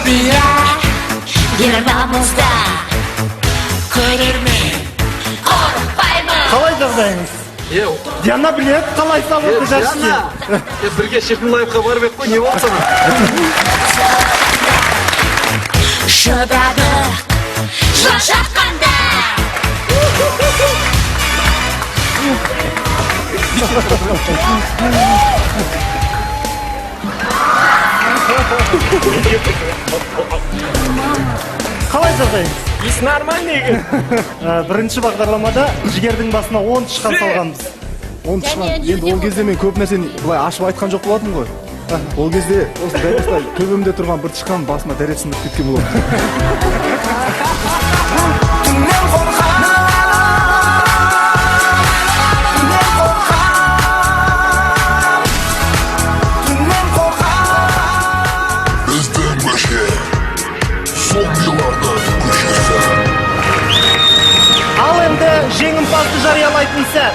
Utopia Германымызда көрермен қорықпаймын. Қалай жағдайыңыз? Диана білет, қалай салбырды жашки? Диана! Бірге Шехмулаевқа барып ек қой, не болды sana? Шыдадық жашатқанда. Қалай жағдайыңыз? Ес нормальный екен. Бірінші бағдарламада жігердің басына 10 тышқан салғанбыз. 10 тышқан. Енді ол кезде мен көп нәрсені былай ашып айтқан жоқ болатым ғой. Ол кезде осы дәресте төбемде тұрған бір тышқан басына дәрет сындырып кеткен болады. Ал енді жеңімпазды жариялайтын сәт.